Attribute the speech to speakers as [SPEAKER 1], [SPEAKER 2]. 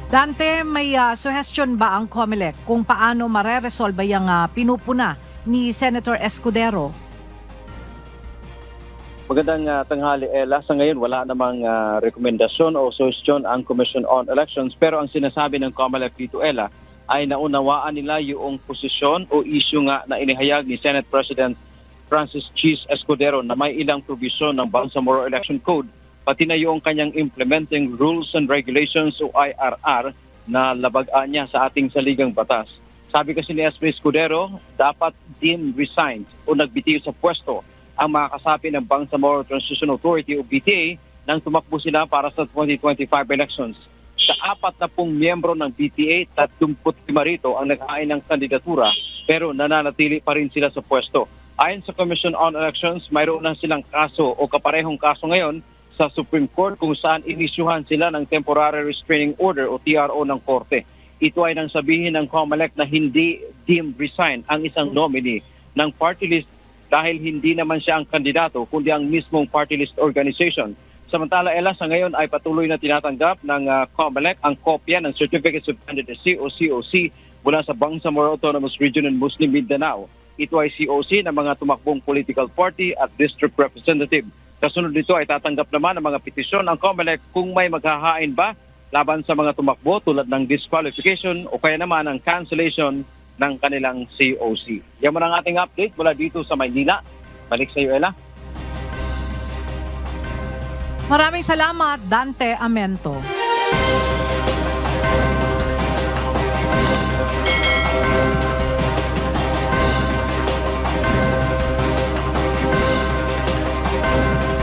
[SPEAKER 1] Dante, may suggestion ba ang COMELEC kung paano mareresolba yung pinupuna ni Senator Escudero?
[SPEAKER 2] Magandang tanghali, Ella. Sa ngayon, wala namang rekomendasyon o suggestion ang Commission on Elections. Pero ang sinasabi ng COMELEC dito, Ella, ay naunawaan nila yung posisyon o issue nga na inihayag ni Senate President Francis Cheese Escudero na may ilang provision ng Bangsamoro Election Code, pati na yung kanyang Implementing Rules and Regulations o IRR na labagaan niya sa ating saligang batas. Sabi kasi ni SP Escudero, dapat deemed resigned o nagbitiw sa pwesto ang mga kasapi ng Bangsamoro Transition Authority o BTA nang tumakbo sila para sa 2025 elections. Sa 40 miyembro ng BTA, 35 rito ang naghain ng kandidatura pero nananatili pa rin sila sa pwesto. Ayon sa Commission on Elections, mayroon na silang kaso o kaparehong kaso ngayon sa Supreme Court kung saan inisyuhan sila ng Temporary Restraining Order o TRO ng Korte. Ito ay nang sabihin ng COMELEC na hindi deemed resign ang isang nominee ng party list dahil hindi naman siya ang kandidato kundi ang mismong party list organization. Samantala, Ella, sa ngayon ay patuloy na tinatanggap ng COMELEC ang kopya ng Certificates of Candidacy o COC mula sa Bangsamoro Autonomous Region in Muslim Mindanao. Ito ay COC ng mga tumakbong political party at district representative. Kasunod nito ay tatanggap naman ang mga petisyon ng COMELEC kung may maghahain ba laban sa mga tumakbo tulad ng disqualification o kaya naman ang cancellation ng kanilang COC. Yan mo ang ating update mula dito sa Maynila. Balik sa iyo, Ella.
[SPEAKER 1] Maraming salamat, Dante Amento.